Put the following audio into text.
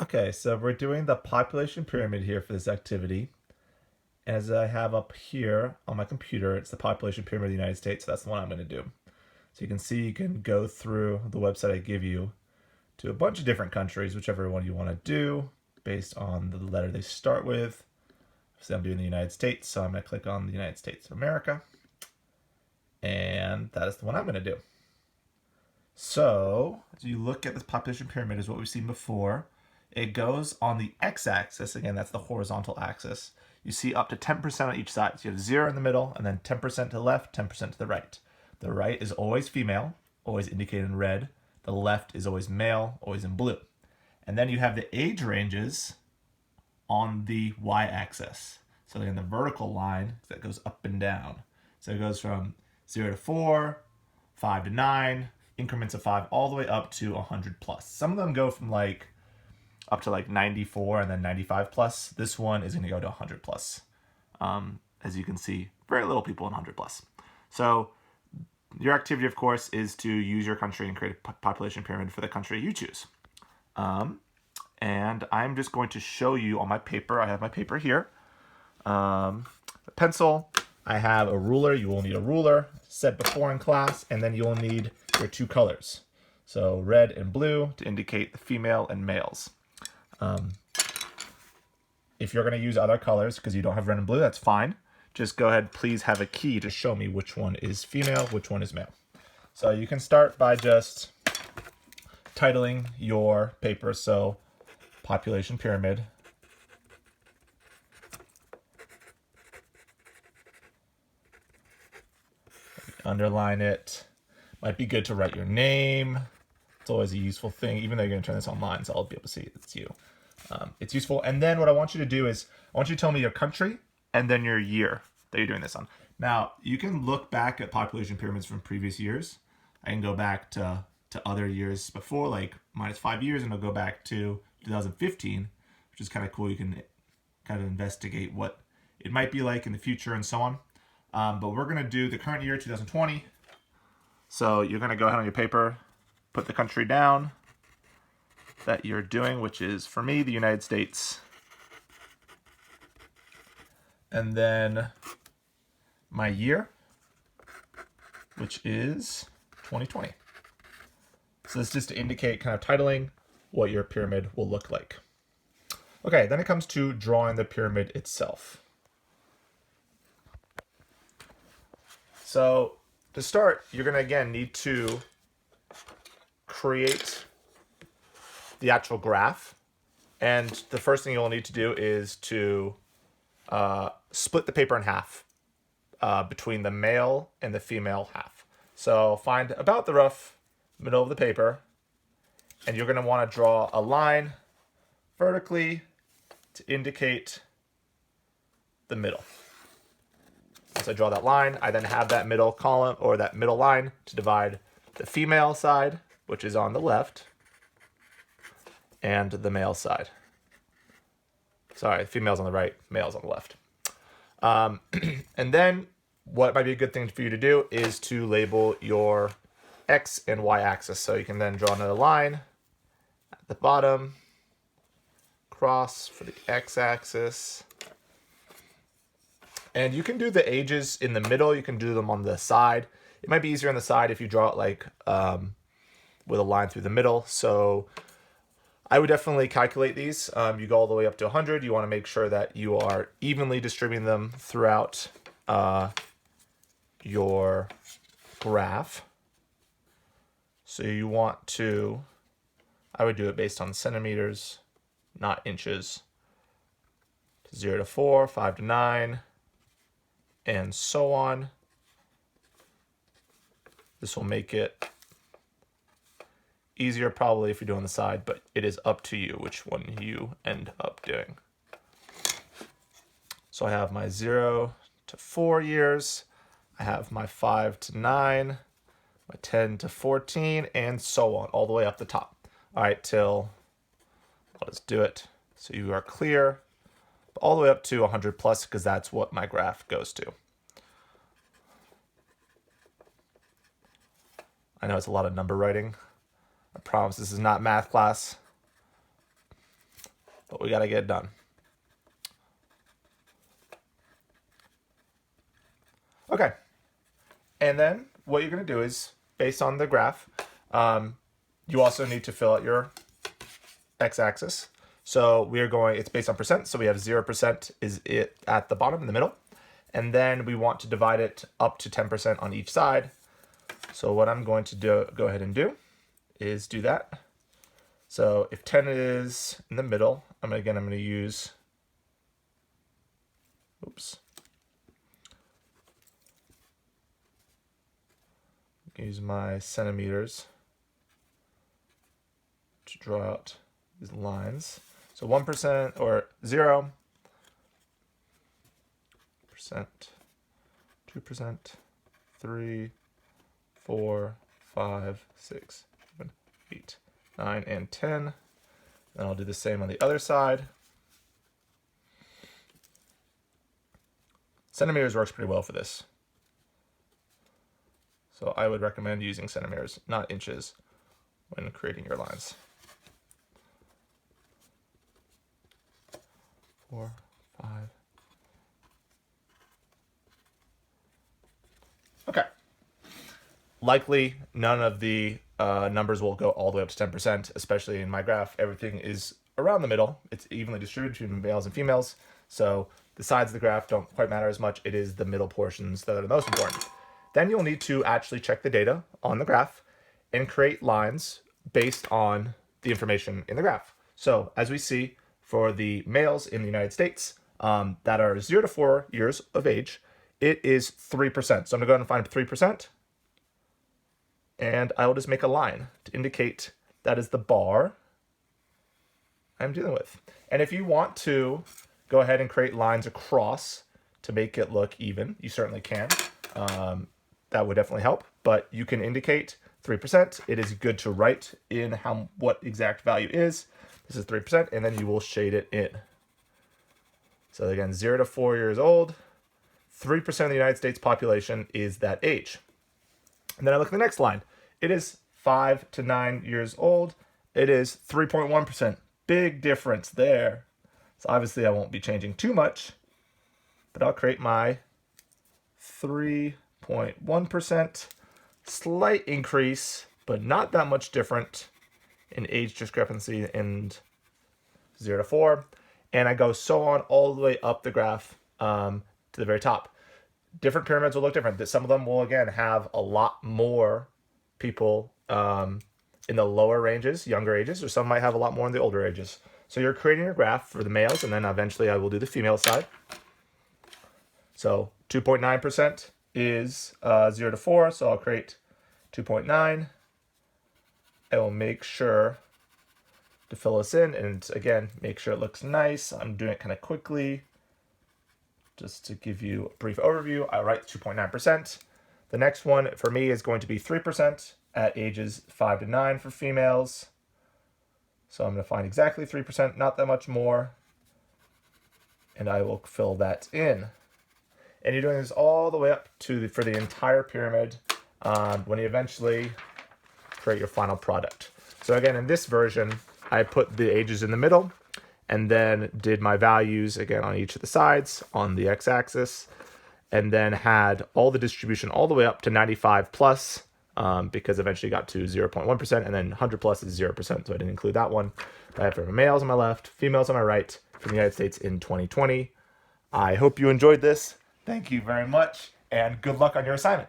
Okay, so we're doing the population pyramid here for this activity. As I have up here on my computer, it's the population pyramid of the United States, so that's the one I'm going to do. So you can see you can go through the website I give you to a bunch of different countries, whichever one you want to do, based on the letter they start with. So I'm doing the United States, so I'm going to click on the United States of America. And that is the one I'm going to do. So, as you look at this population pyramid, is what we've seen before. It goes on the x-axis. Again, that's the horizontal axis. You see up to 10% on each side. So you have 0 in the middle, and then 10% to the left, 10% to the right. The right is always female, always indicated in red. The left is always male, always in blue. And then you have the age ranges on the y-axis. So again, the vertical line that goes up and down. So it goes from 0 to 4, 5 to 9, increments of 5, all the way up to 100 plus. Some of them go from like up to like 94 and then 95 plus. This one is going to go to 100 plus. As you can see, very little people in 100 plus. So your activity, of course, is to use your country and create a population pyramid for the country you choose. And I'm just going to show you on my paper. I have my paper here. A pencil. I have a ruler. You will need a ruler, said before in class, and then you'll need your two colors. So red and blue to indicate the female and males. If you're going to use other colors because you don't have red and blue, that's fine. Just go ahead, please have a key to show me which one is female, which one is male. So you can start by just titling your paper. So population pyramid. Underline it. Might be good to write your name. It's always a useful thing, even though you're going to turn this online, so I'll be able to see it's you. It's useful. And then what I want you to do is, I want you to tell me your country and then your year that you're doing this on. Now, you can look back at population pyramids from previous years. I can go back to other years before, like minus 5 years, and I'll go back to 2015, which is kind of cool. You can kind of investigate what it might be like in the future and so on. But we're going to do the current year, 2020. So you're going to go ahead on your paper, put the country down that you're doing, which is, for me, the United States. And then my year, which is 2020. So this is just to indicate, kind of titling what your pyramid will look like. Okay, then it comes to drawing the pyramid itself. So to start, you're going to, again, need to create the actual graph. And the first thing you'll need to do is to split the paper in half between the male and the female half. So find about the rough middle of the paper, and you're going to want to draw a line vertically to indicate the middle. Once I draw that line, I then have that middle column or that middle line to divide the female side, which is on the left, and the male side. Sorry, female's on the right, male's on the left. And then what might be a good thing for you to do is to label your X and Y axis. So you can then draw another line at the bottom, cross for the X axis. And you can do the ages in the middle. You can do them on the side. It might be easier on the side if you draw it like with a line through the middle. So I would definitely calculate these. You go all the way up to 100. You want to make sure that you are evenly distributing them throughout your graph. So you want to, I would do it based on centimeters, not inches. 0 to 4, 5 to 9, and so on. This will make it easier probably if you're doing the side, but it is up to you which one you end up doing. So I have my 0 to 4 years, I have my 5 to 9, my 10 to 14, and so on, all the way up the top. All right, till, I'll just do it so you are clear, all the way up to 100 plus, because that's what my graph goes to. I know it's a lot of number writing. I promise this is not math class. but we got to get it done. Okay. And then what you're going to do is, based on the graph, you also need to fill out your x-axis. So we are going, it's based on percent, so we have 0% is it at the bottom in the middle. And then we want to divide it up to 10% on each side. So what I'm going to go ahead and do is do that. So if 10 is in the middle, I'm going to use, use my centimeters to draw out these lines. So 1% or 0%, 2%, 3, 4, 5, 6, 7, 8, 9, and 10. Then I'll do the same on the other side. Centimeters works pretty well for this. So I would recommend using centimeters, not inches, when creating your lines. 4, 5. Okay. Likely none of the numbers will go all the way up to 10%, especially in my graph. Everything is around the middle. It's evenly distributed between males and females. So the sides of the graph don't quite matter as much. It is the middle portions that are the most important. Then you'll need to actually check the data on the graph and create lines based on the information in the graph. So as we see for the males in the United States that are 0 to 4 years of age, it is 3%. So I'm gonna go ahead and find 3%. And I will just make a line to indicate that is the bar I'm dealing with. And if you want to go ahead and create lines across to make it look even, you certainly can. That would definitely help, but you can indicate 3%. It is good to write in what exact value is. This is 3%, and then you will shade it in. So again, 0 to 4 years old, 3% of the United States population is that age. And then I look at the next line. It is 5 to 9 years old. It is 3.1%. Big difference there. So obviously I won't be changing too much, but I'll create my 3.1%. Slight increase, but not that much different in age discrepancy in 0 to 4. And I go so on all the way up the graph to the very top. Different pyramids will look different. Some of them will, again, have a lot more people in the lower ranges, younger ages, or some might have a lot more in the older ages. So you're creating your graph for the males, and then eventually I will do the female side. So 2.9% is 0 to 4, so I'll create 2.9. I will make sure to fill this in, and again, make sure it looks nice. I'm doing it kind of quickly. Just to give you a brief overview, I write 2.9%. The next one for me is going to be 3% at ages 5 to 9 for females. So I'm going to find exactly 3%, not that much more. And I will fill that in. And you're doing this all the way up to for the entire pyramid when you eventually create your final product. So again, in this version, I put the ages in the middle and then did my values again on each of the sides on the x-axis, and then had all the distribution all the way up to 95 plus because eventually got to 0.1%, and then 100 plus is 0%, so I didn't include that one. I have for males on my left, females on my right from the United States in 2020. I hope you enjoyed this. Thank you very much, and good luck on your assignment.